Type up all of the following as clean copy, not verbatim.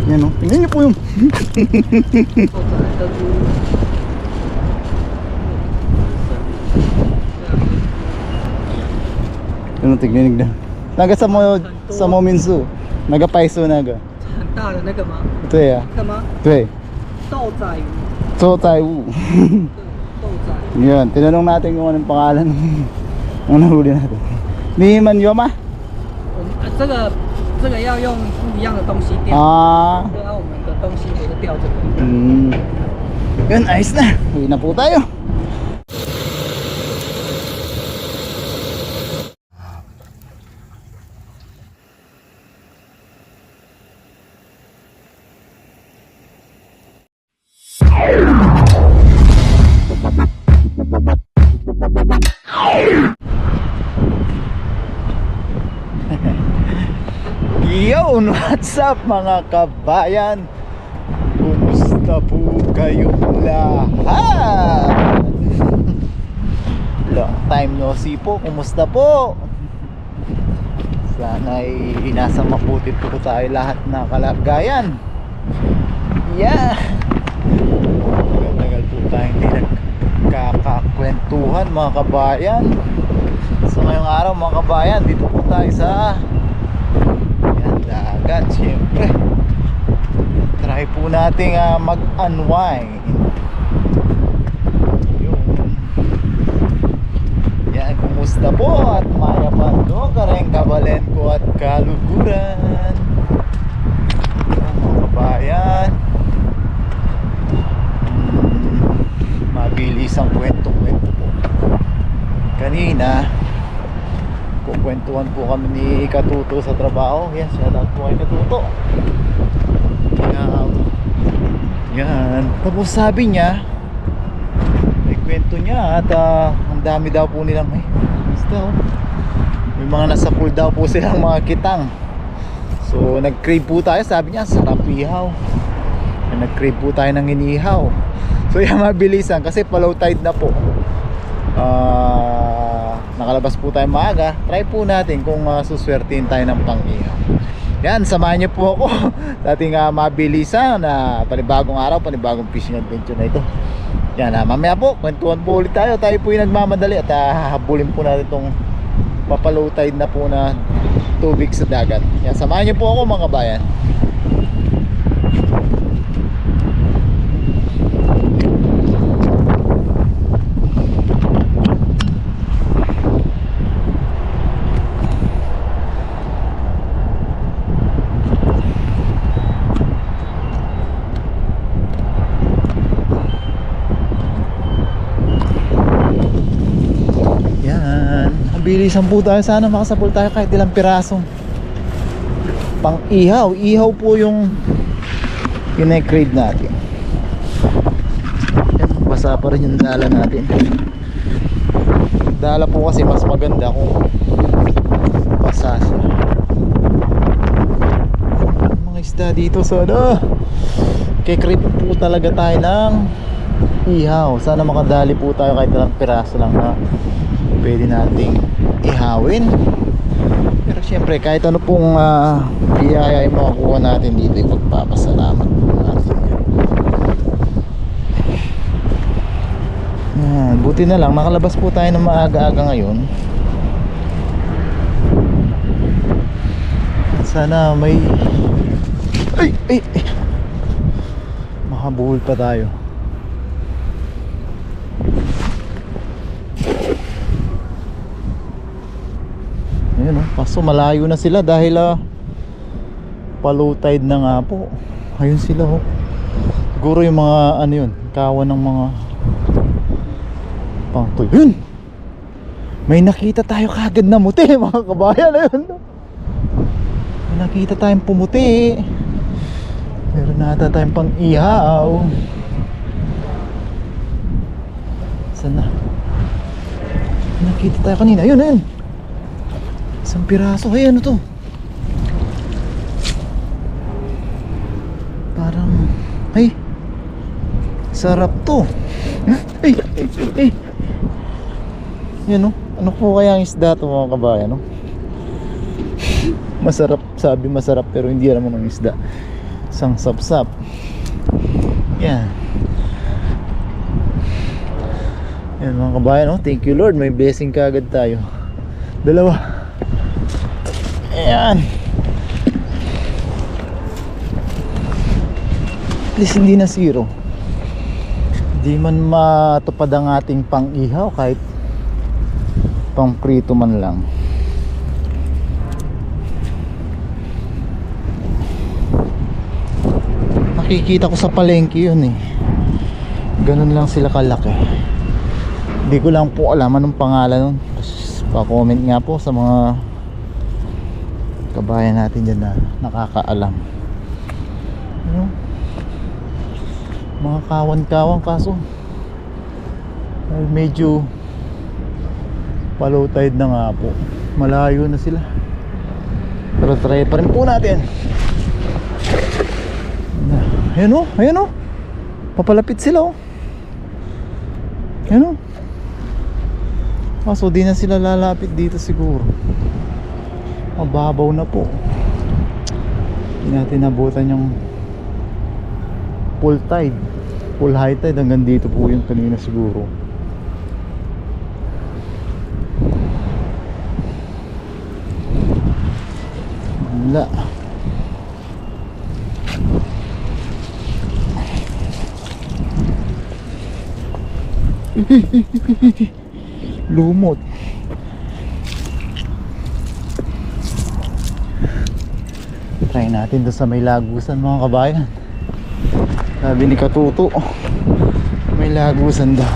Yan o, tingnan niyo po yung ano, tignan na. Naga sa mo minsu. Naga paiso naga. 很大的那个吗？对呀，干嘛？对，豆仔鱼，周载物。豆仔。 Yun, tinanong natin kung anong pangalan ng nahuli natin. Ni Manyoma? 这个要用不一样的东西钓， Ah, 对啊，我们的东西不是钓这个。 Yun, ayos na. Uwi na po tayo. Yun, what's up mga kabayan? Kumusta po kayong lahat? Long time no see po, kumusta po? Sana'y nasa mabuti po tayo lahat na kalagayan. Yeah. Tagal po tayo hindi nagkakakwentuhan mga kabayan. So ngayong araw mga kabayan, dito po tayo sa dagat, syempre. Try po natin mag-unwind. Yun. Yan, kumusta po? At maya pa do, kareng kabalen ko at kaluguran. Mga kabayan, mabilis ang kwento-kwento po. Kanina kukwentuhan po kami ni Katuto sa trabaho. Yan, shoutout po kay Katuto. Yan. Tapos sabi niya, may kwento niya at ang dami daw po nilang may mga nasa pool daw po silang mga kitang. So nag-crave po tayo. Sabi niya, sarap ihaw. Nag-crave po tayo ng inihaw. So yan, mabilisan kasi pa low tide na po. Nakalabas po tayo maaga. Try po natin kung suswertein tayo ng pang-ihaw. Yan, samahan niyo po ako sa ating mabilisan na panibagong araw, panibagong fishing adventure na ito. Yan, mamaya po kwentuhan po ulit tayo. Tayo po yung nagmamadali at hahabulin po natin itong papalow tide na po na tubig sa dagat. Yan, samahan niyo po ako mga kabayan. Bilisan po tayo, sana makasapul tayo kahit ilang pirasong pang ihaw. Ihaw po yung i-crave natin. Yan, basa pa rin yung dala natin. Dala po kasi mas maganda kung basa siya. Mga isda dito, sana kikreep po talaga tayo ng ihaw. Sana makadali po tayo kahit ilang piraso lang na pwede nating ihawin. Pero syempre kahit ano pong biyaya yung makakuha natin dito, ipagpapasalamat po natin yan. Buti na lang nakalabas po tayo ng maaga-aga ngayon. Sana may makabuhol pa tayo. Ayun, kaso malayo na sila dahil pa-low tide na nga po. Ayun sila siguro yung mga ano yun, kawan ng mga pangtoy. Yun! May nakita tayo kagad na muti mga kabayan. Ayun, may nakita tayong pumuti. Meron nata tayong pang ihaw. Saan na? Nakita tayo kanina. Ayun, ayun. Isang piraso. Ay, ano to? Parang ay sarap to. Ay, ay. Yan, no? Ano po kaya ang isda to mga kabayan, no? Masarap, sabi masarap pero hindi naman ang isda. Isang sapsap. Yan. Yan mga kabayan, oh. Thank you Lord, may blessing kaagad tayo. Dalawa. Ayan. At least hindi na zero. Hindi man matupad ang ating pang-ihaw, kahit pang prito man lang. Nakikita ko sa palengke yun eh. Ganun lang sila kalaki. Hindi ko lang po alam anong pangalan nun. Pa-comment nga po sa mga kabayan natin dyan na nakakaalam. Ano? Mga kawan-kawan, kaso medyo low tide na nga po. Malayo na sila. Pero try pa rin po natin. Ayan o, ayan o. Papalapit sila o. Ayan o. Kaso di na sila lalapit dito siguro. Mababaw na po. Hindi natin nabutan yung full tide, full high tide. Hanggang dito po yung kanina siguro. Wala. Lumot. Try natin doon sa may lagusan mga kabayan. Sabi ni Katuto, may lagusan daw.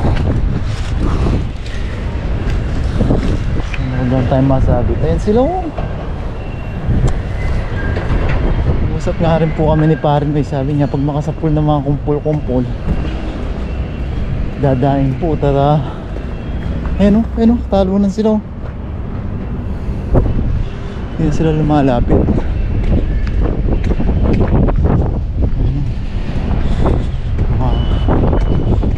Ano tayo masabi? Ayan sila oh. Usap nga rin po kami ni Parin. Sabi niya pag makasapul ng mga kumpul-kumpul, dadaing po, tara. Ayan o, talunan sila o. Hindi sila lumalapit.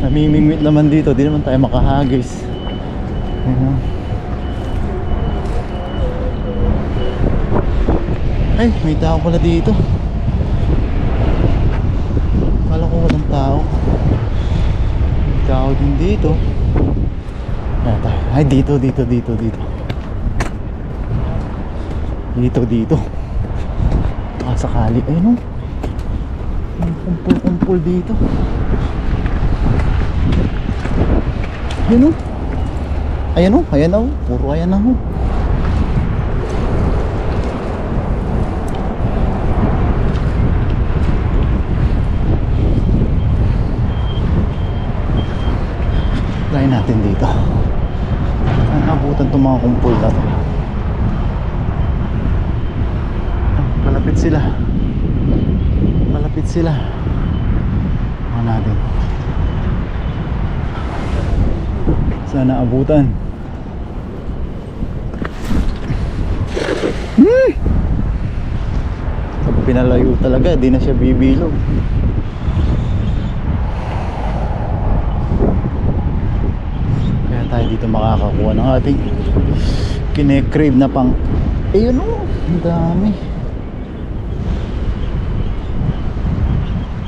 Namimingwit naman dito, di naman tayo makahagis. Ayan o. Ay, may tao pala dito. Kala ko walang tao. May tao din dito. Ay, dito. Dito. Sakali. Ayun o. May kumpul-kumpul dito. Ayan o. Puro ayan na o. Try natin dito. Saan abutan itong mga kumpul na to? Malapit sila. Mga natin. Sana abutan. Kapag pinalayo talaga, di na siya bibilog. Kaya tayo dito makakakuha ng ating kine-crave na pang ayun o, ang dami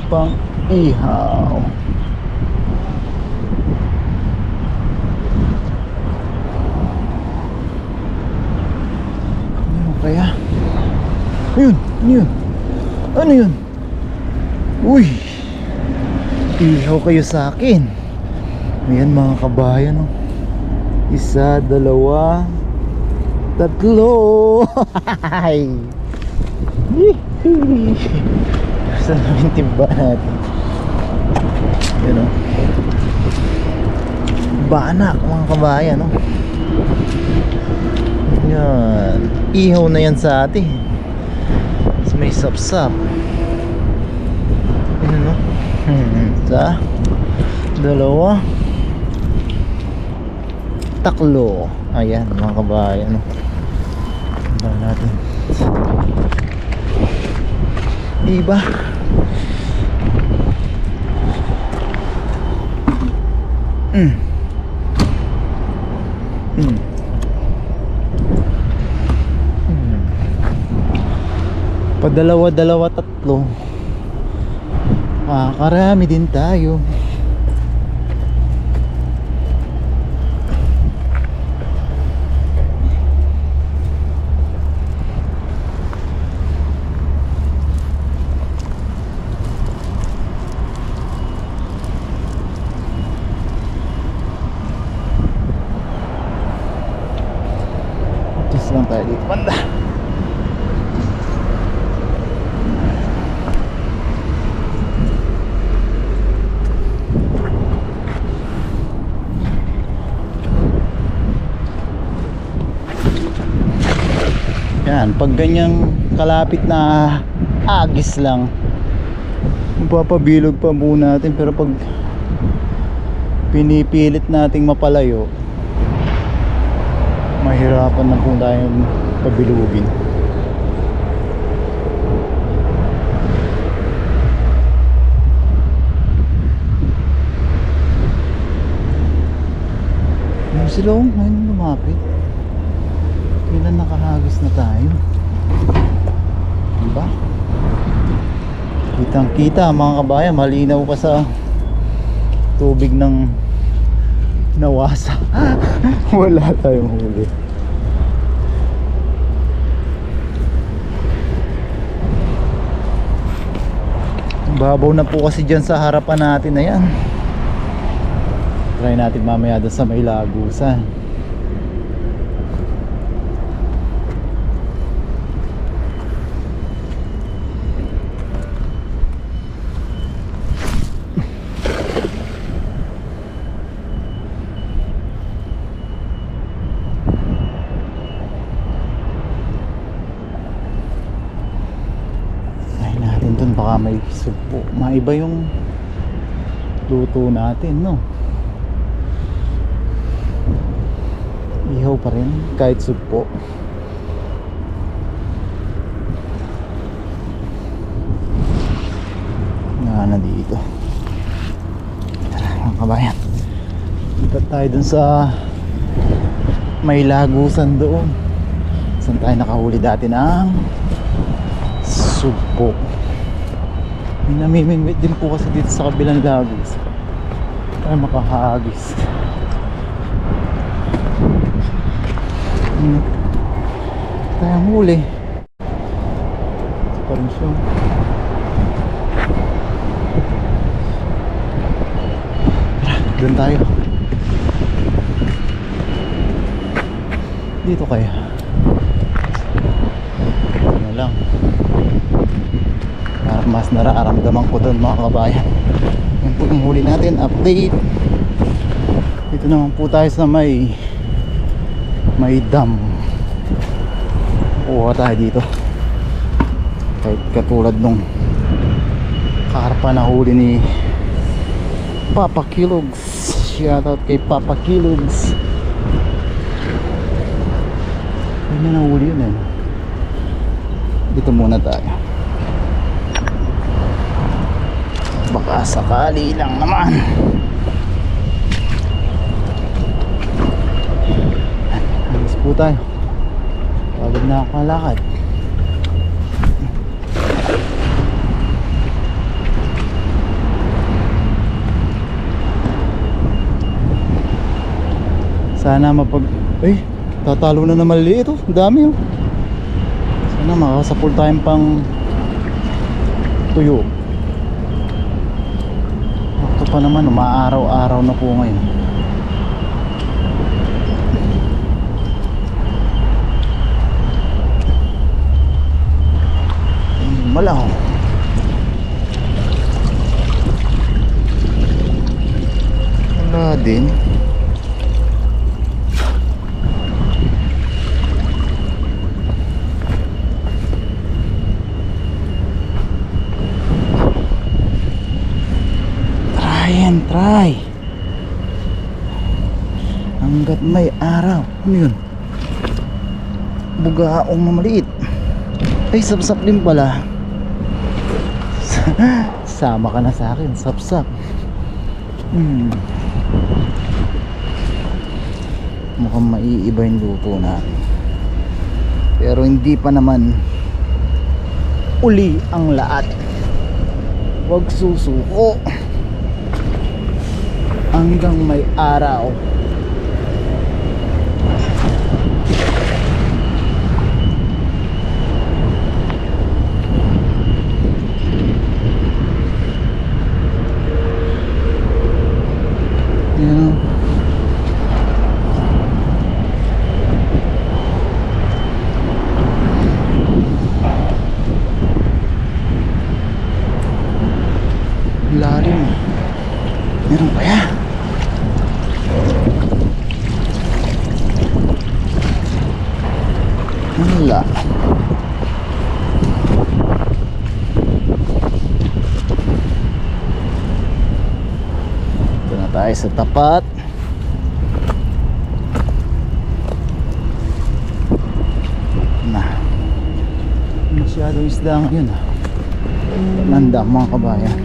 pang ihaw. Ano kaya? Ano yun? Uy, ihaw kayo sa akin. Ayan mga kabayan oh. 1, 2, 3. Saan namin timba natin? Yan o. Banak mga kabayan o. Yan. Ihaw na yan sa atin. So, may sapsap. Yan o. 1, 2, 3. Ayan mga kabayan o. Timba natin. Diba? Padalawa, 3. Makakarami din tayo. Just lang tayo dito banda. Yan, pag ganyang kalapit na agis lang, papabilog pa muna natin, pero pag pinipilit nating mapalayo, mahirapan na po tayong pabilugin. Ano sila? Ngayon lumapit. Kailan nakahagis na tayo? Diba? Kitang kita mga kabayan, malinaw pa sa tubig ng nawasa. Wala tayong huli. Babaw na po kasi dyan sa harapan natin na yan. Try natin mamaya doon sa may lagusan. Baka may sugpo, maiba yung luto natin, no? Ihaw pa rin kahit sugpo. Na dito. Tara mga kabayan, ikat tayo dun sa may lagusan doon. Saan tayo nakahuli dati ng sugpo. May namimingwit din po kasi dito sa kabilang lagos. Ay makahagis. Tayong huli. Ito pa rin siya. Doon tayo. Dito kaya. Ano lang. Mas nararamdaman ko doon mga kabayan. Yan po yung huli natin, update. Dito naman po tayo sa may dam. Kuha tayo dito. Kahit katulad nung karpa na huli ni Papa Kilogs. Shoutout kay Papa Kilogs. Hindi na huli yun eh. Dito muna tayo. Baka sakali lang naman. Alis po tayo. Pagod na ako kalakad. Sana ay, tatalo na naman maliliit oh. Ang dami oh. Sana makakasapul tayong pang tuyo. Ito pa naman, umaaraw-araw na po ngayon. Malaw. Wala din. Try hanggat may araw. Ano yun? Bugaong na maliit. Ay, sapsap din pala. Sama ka na sa akin, sapsap. Mukhang maiiba yung luto natin. Pero hindi pa naman uli ang lahat. Huwag susuko hanggang may araw. Yan. Lalim. Meron pa ya. Wala. Ito na tayo sa tapat. Na. Masyadong isda ngayon ah. Nanda mga kabayan.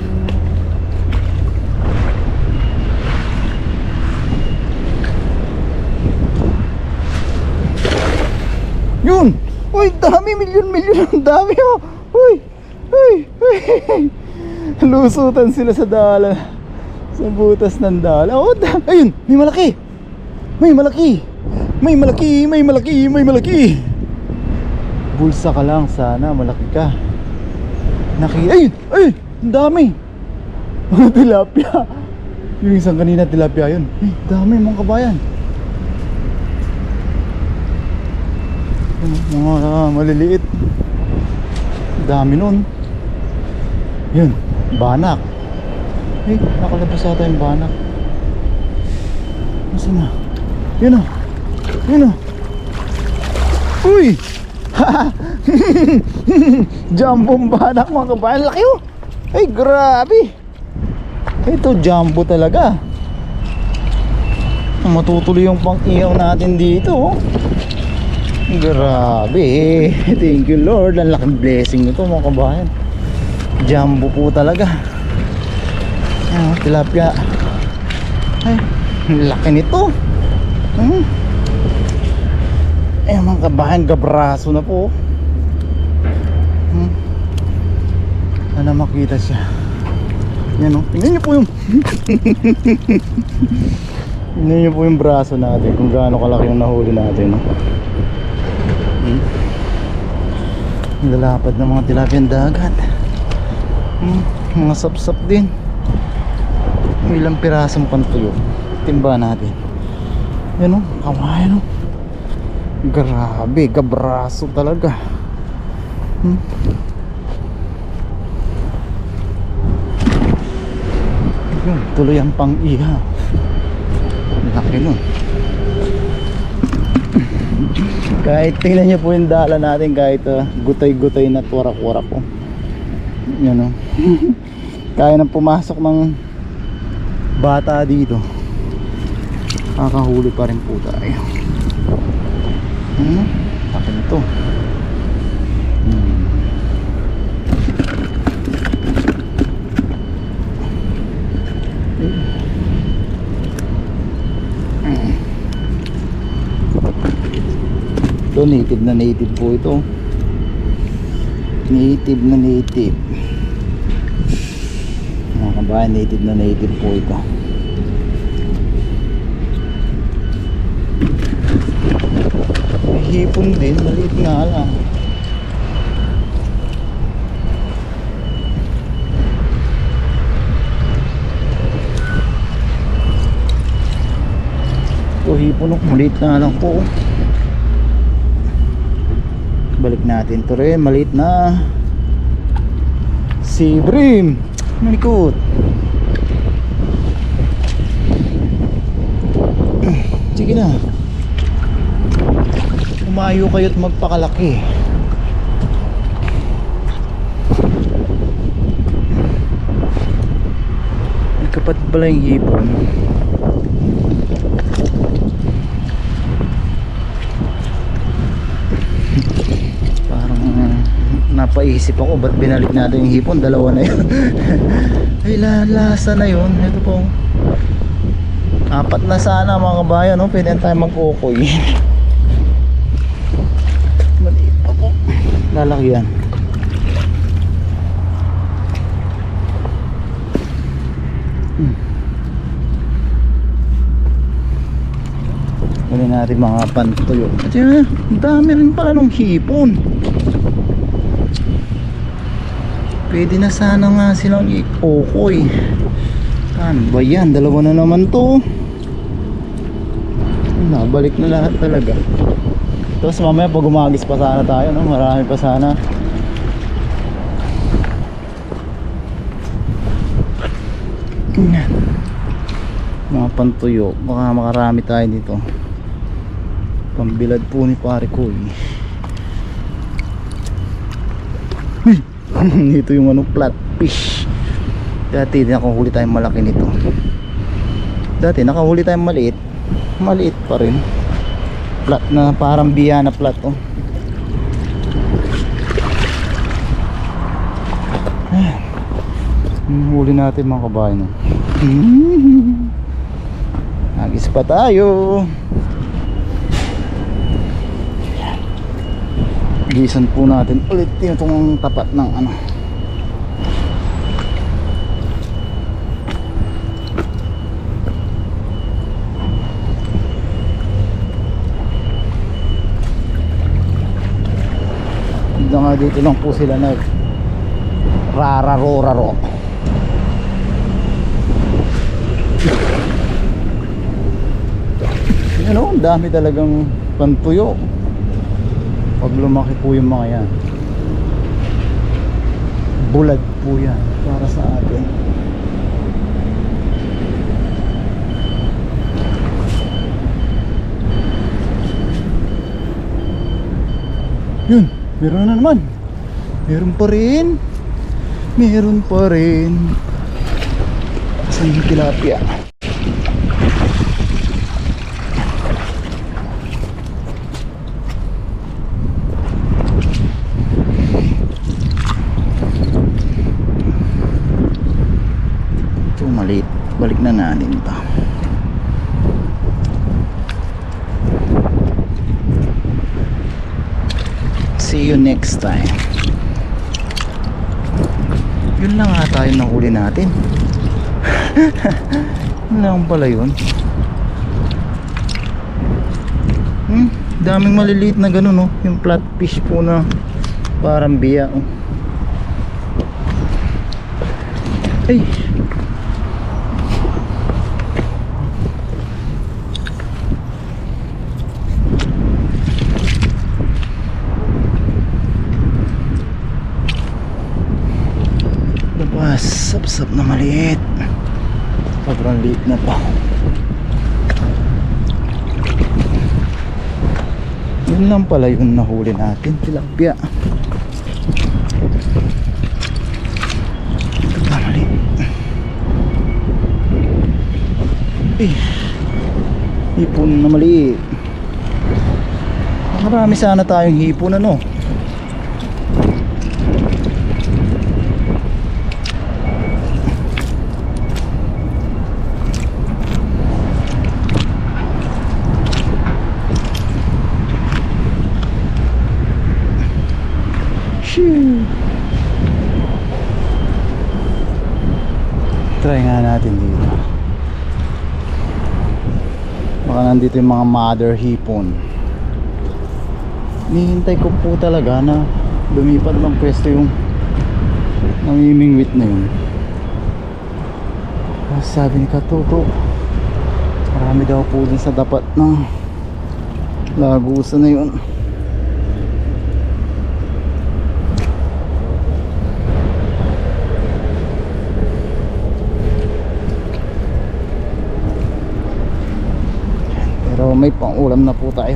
Yun! Uy, dami! Milyon-milyon ang dami oh! Uy! Uy! Uy! Lusutan sila sa dala. Sa butas ng dala. Oh, ayun! May malaki! May malaki! May malaki! May malaki! May malaki! Bulsa ka lang sana. Malaki ka. Ayun! Ayun! Ang dami! Mga tilapia! Yung isang kanina tilapia yun. Ay, dami mga kabayan. Mga maliliit. Dami nun. Yun, banak. Eh, nakalabas ata yung banak. Nasaan na? Yun o. Yun o. Uy! Jumbo banak mga kabayan. Laki o. Ay, grabe. Ito, jumbo talaga. Matutuloy yung pang-ihaw natin dito oh. Grabe. Thank you Lord. Ang laking blessing nito mga kabayan. Jumbo po talaga. Ayan, tilapia. Ay, laki nito. Ayan mga kabayan, gabraso na po. Sana makita siya. Yan o, tingnan niyo po yung tingnan niyo po yung braso natin, kung gaano kalaki yung nahuli natin no? Lalapad ng mga tilapia dagat. Mga sapsap din. Ilang pirasong pantuyo. Timba natin. Yan o, kawayan o. Grabe, gabraso talaga. Yun, tuloy ang pang-iha. Laki nun. Kahit tingnan niyo po yung dala natin, kahit gutay-gutay na tuwarak-warak po. Yan o. Kaya nang pumasok ng bata dito. Kakahuli pa rin po tayo. Laki nito. Ito, native na native po ito. Native na native. Mga kabayan, native na native po ito. May hipon din, maliit nga lang. Ito hipon, maliit nga lang po. Balik natin to rin, maliit na sea bream. Malikot. Sige na, umayo kayo't magpakalaki. May kapatid pala yung hipon. Napaisip ako, ba't binalik natin yung hipon? Dalawa na yun. Ay, lasa na yun. Ito po, 4 na sana mga kabayan, no? Pwede tayo mag-ukoy. Maliit pa po. Lalaki yan. Huli natin mga pantuyo. At yun, ang dami rin pala ng hipon. Pwede na sana nga silang i-okoy. Ano ba yan? Dalawa na naman to. Nabalik na lahat talaga. Tapos mamaya pag umagis pa sana tayo, no? Marami pa sana. Mga pantuyo. Baka makarami tayo dito. Pambilad po ni pare ko eh. Ito yung ano, flatfish. Dati nakahuli tayong malaki nito. Dati nakahuli tayong maliit. Maliit pa rin. Flat na parang biya na flat oh. Huli natin mga kabayan oh. Nagis pa tayo. Gisan po natin ulit itong tapat ng ano. Dito lang po sila nag rararo. Yan o, ang dami talagang pantuyo. Pag lumaki po yung mga yan, bulad po yan para sa atin. Yun, meron na naman. Meron pa rin. Meron pa rin. Saan yung tilapia? Ito maliit. Balik na natin ito. See you next time. Yun lang ata yung nahuli natin. Yun lang pala yun. Daming maliliit na ganun oh. Yung flatfish po na parang biya oh. Ay, sap-sap na maliit. Sobrang liit na to. Yun lang pala yung nahuli natin, tilapia. Ito pa maliit. Hipon na maliit. Marami sana tayong hipon ano. Try nga natin dito. Baka nandito yung mga mother hipon. Nihintay ko po talaga na lumipat ng pwesto yung namimingwit na yun. Sabi ni Katuto, marami daw po dun sa tapat ng lagusa na yun. Pero may pang-ulam na po tayo.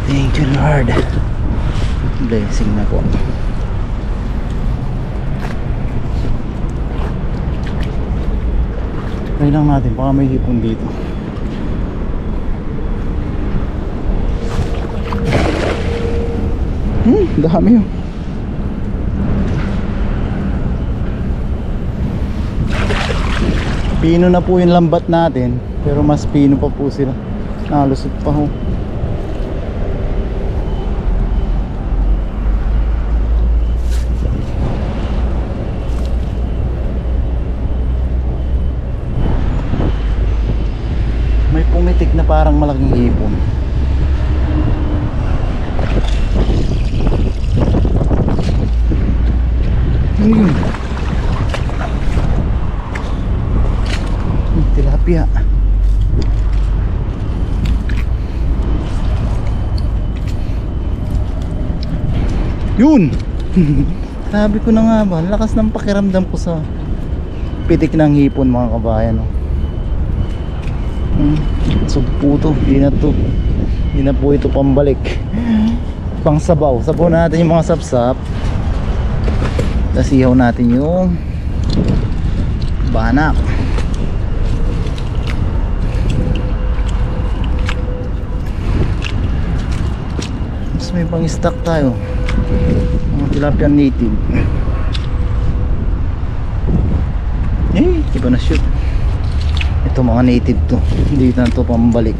Thank you Lord. Blessing na po. Try lang natin, baka may hipon dito. Dami yun. Pino na po yung lambat natin, pero mas pino pa po sila. Nalusot pa ho. na parang malaking hipon. Ano yun? Tilapia. Yun! Sabi ko na nga ba, lakas ng pakiramdam ko sa pitik ng hipon mga kabayan. Sugpo to, di na po ito pambalik. Pang sabaw, sabaw natin yung mga sapsap. Tapos ihaw natin yung banak. Tapos may pang stock tayo, mga tilapia native. Iba na shoot. Ito mga native to, hindi na to pambalik.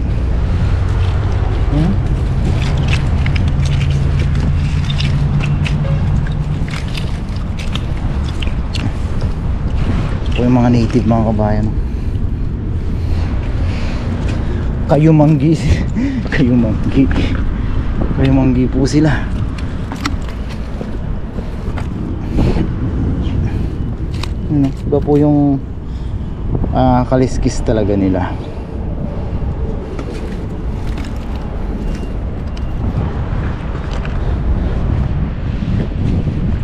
Ito yung mga native mga kabayan. Kayumanggi. Kayumanggi po sila. Iba po yung kaliskis talaga nila.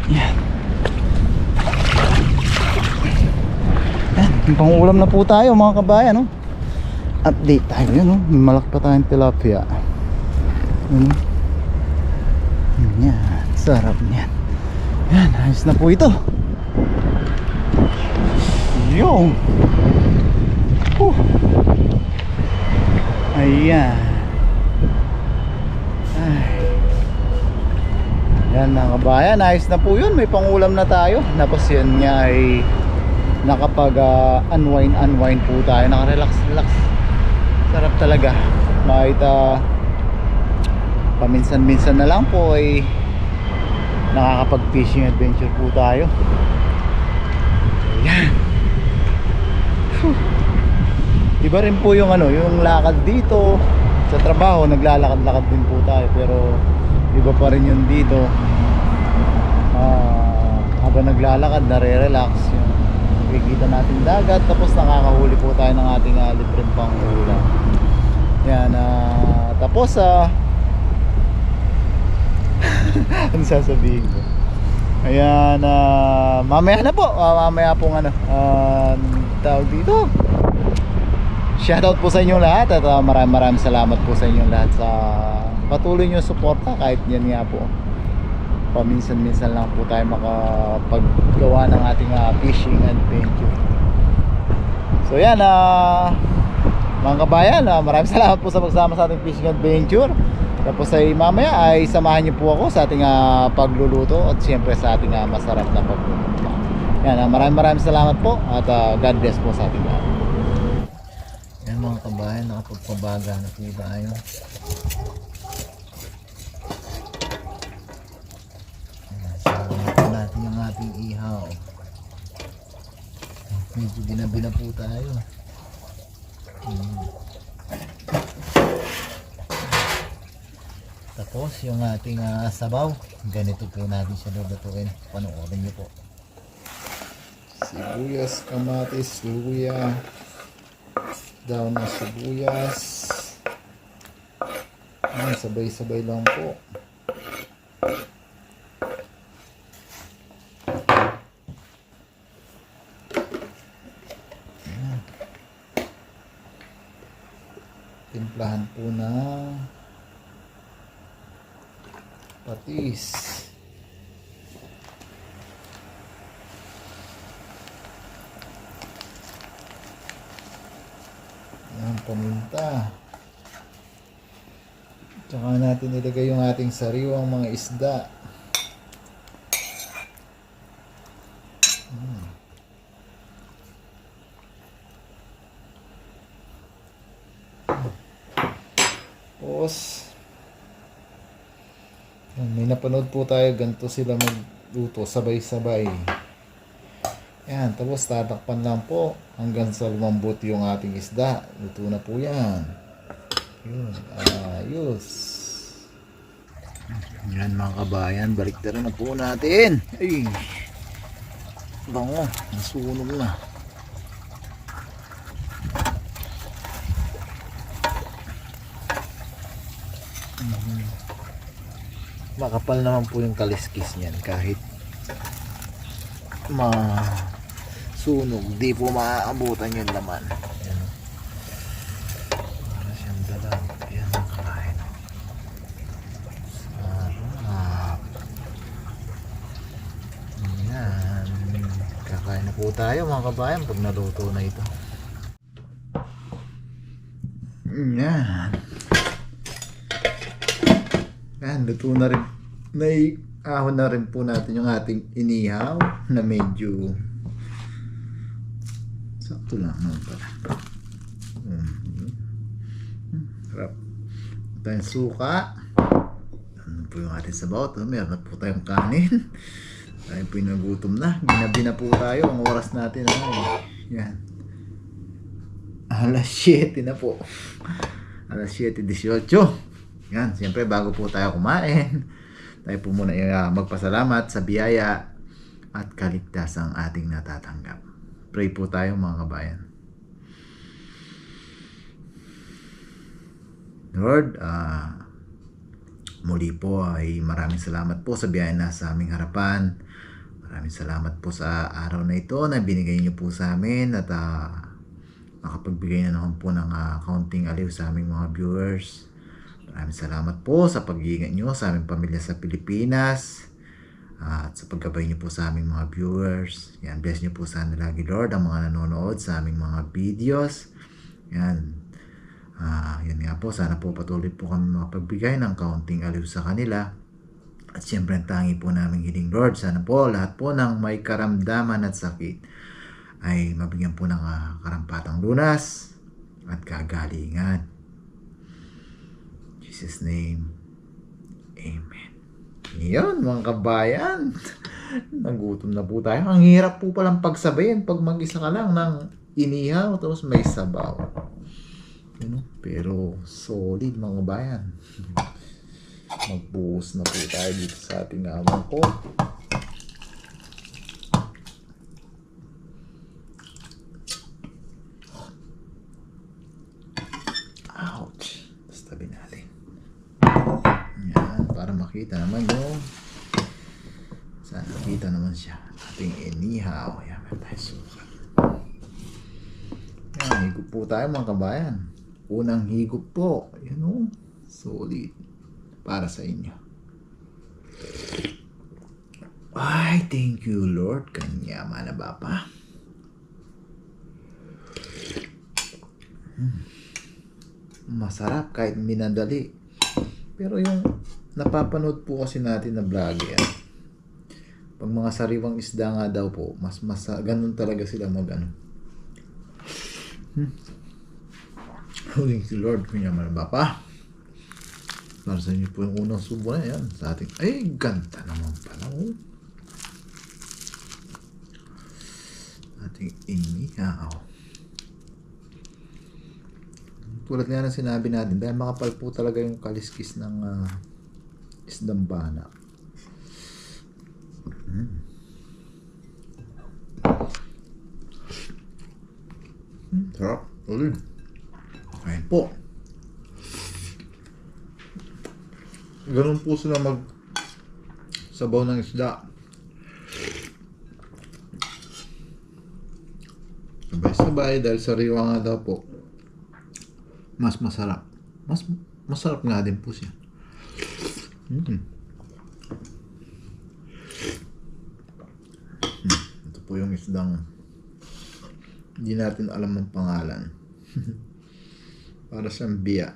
Yan. Yan, pangulam na po tayo mga kabayan, no? Update tayo yun, no? Malaki pa tayong tilapia. Yan, sarap niyan. Yan, ayos na po ito. Yo. Ayan. Yan mga kabayan, ayos na po yun. May pangulam na tayo. Tapos yan nga ay nakapag unwind po tayo. Nakarelax. Sarap talaga. Kahit paminsan-minsan na lang po ay nakakapag fishing adventure po tayo. Ayan. Iba rin po yung yung lakad dito sa trabaho, naglalakad-lakad din po tayo, pero iba pa rin yun dito. Habang naglalakad, nare-relax yun. Nakikita natin dagat, tapos nakakahuli po tayo ng ating libreng pangulam. Yan, tapos ano sasabihin ko? Ayan, mamaya na po, mamaya pong tawag dito. Shoutout po sa inyong lahat at maraming salamat po sa inyong lahat sa patuloy nyo suporta. Kahit yan nga po, paminsan-minsan lang po tayo makapaggawa ng ating fishing adventure. So yan, mga kabayan, maraming salamat po sa pagsama sa ating fishing adventure. Tapos ay mamaya ay samahan nyo po ako sa ating pagluluto at siyempre sa ating masarap na pagluluto. Yan, maraming salamat po at God bless po sa ating lahat. Yan mga kabayan, nakapagpabaga na po tayo. Sabahan natin yung ating ihaw. Medyo binabi na po tayo. Tapos yung ating sabaw, ganito po natin siya lulutuin. Panoorin nyo po. Sibuyas, kamatis, luya, daon na sibuyas. Sabay-sabay lang po. Timplahan po na patis. Yan, paminta. Tsaka natin ilagay yung ating sariwang mga isda. Tapos may napanood po tayo, ganito sila magluto, sabay-sabay. Yan, tapos tatakpan lang po hanggang sa lumambot yung ating isda. Luto na po yan. Yun, ayos. Yan mga kabayan, baliktaran na po natin. Ay, bango, nasunog na. Makapal naman po yung kaliskis niyan kahit masunog, di po maaabutan yung laman. Yan. Para siyang dalag. Yan ang kain. Sarap. Yan. Kakain na po tayo mga kabayan pag naluto na ito. Yan. Yan, luto na rin. Naiahon na rin po natin yung ating inihaw na medyo sakto lang naman pala. Sarap. Tayong suka. Ano po yung ating sabaw? Meron na po tayong kanin. Tayo po yung nagutom na. Ginabi na po tayo. Ang oras natin ay yan. Alas 7 na po. Alas 7:18. Yan, siyempre bago po tayo kumain, tayo po muna magpasalamat sa biyaya at kaligtasang ating natatanggap. Pray po tayo mga kabayan. Lord, muli po ay maraming salamat po sa biyaya na sa aming harapan. Maraming salamat po sa araw na ito na binigay niyo po sa amin at makapagbigay na naman po ng kaunting aliw sa aming mga viewers. Maraming salamat po sa pag-iingat nyo sa aming pamilya sa Pilipinas at sa paggabay nyo po sa aming mga viewers. Yan, bless nyo po sana lagi Lord ang mga nanonood sa aming mga videos. Yan. Yan nga po, sana po patuloy po kami makapagbigay ng kaunting aliw sa kanila. At siyempre ang tangi po namin hiling Lord, sana po lahat po ng may karamdaman at sakit ay mabigyan po ng karampatang lunas at kagalingan. In Jesus' name, Amen. Yan mga kabayan. Nagutom na po tayo. Ang hirap po palang pagsabayin pag mag-isa ka lang ng inihaw tapos may sabaw. Pero solid mga kabayan. Magbuhos na po tayo dito sa ating mangkok. Ouch. Tapos tabi natin. Yan, para makita naman yung sana makita naman siya. Ating inihaw. Yan, may tayo sukat. Yan, higop po tayo mga kabayan. Unang higop po. Yan o. Solid. Para sa inyo. Ay, thank you Lord. Kanya mana Bapa. Masarap kahit minadali. Pero yung napapanood po kasi natin na vlog yan. Pag mga sariwang isda nga daw po, mas ganun talaga sila mag-ano. Thank you Lord. Kanya mana Bapa. Para sa inyo po yung unang subo na yan sa ating, ay ganda naman pala ating inihaw. Tulad nga ng sinabi natin, dahil makapal po talaga yung kaliskis ng isdang bana. Sarap ulit. Kain po. Ganun po sila mag sabaw ng isda. Sabay-sabay dahil sariwa nga daw po. Mas masarap. Mas masarap nga din po siya. Ito po yung isdang hindi natin alam ang pangalan. Para siyang biya.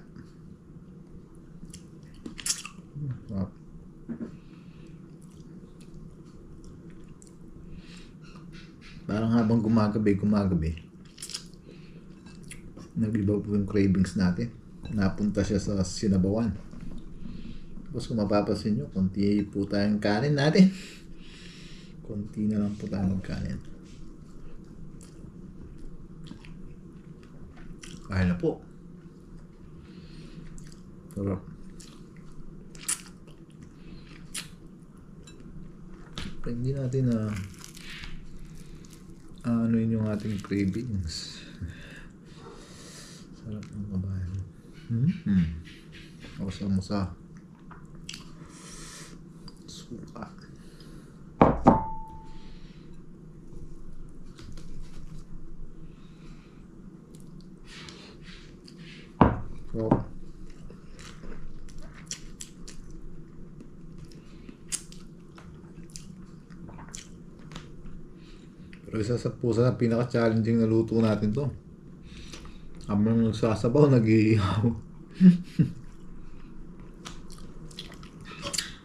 Parang habang gumagabi nag-iba po yung cravings natin. Napunta siya sa sinabawan. Tapos kung mapapasin nyo, konti po tayong kanin natin. Konti na lang po tayong magkanin. Kaya na po. Sarap. Hindi natin na ano yun yung ating cravings. Sarap ng kabayan. Musa. Suka. So, pero isa sa pusa na pinaka-challenging na luto natin to. Habang nagsasabaw, nag-iihaw.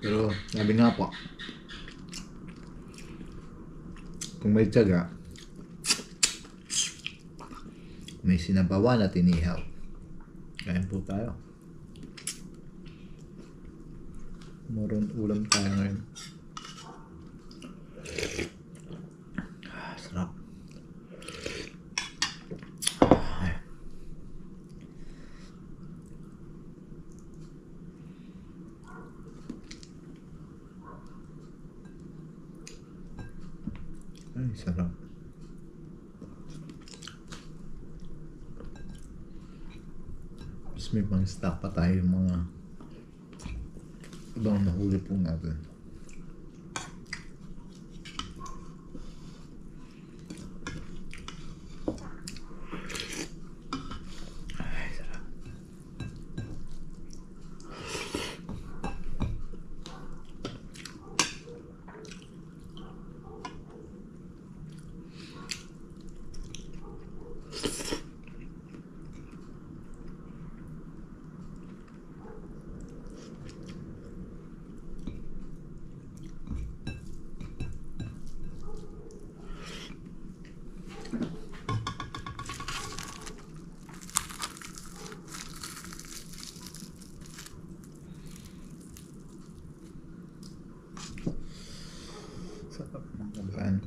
Pero sabi nga po, kung may tiyaga, may sinabawan at inihaw. Kain po tayo. Meron ulam tayo ngayon. Sarap. Ay, sarap. Tapos may pang stock pa tayo yung mga ibang nahuli po natin. Ay, sarap. Sarap ng kabayan.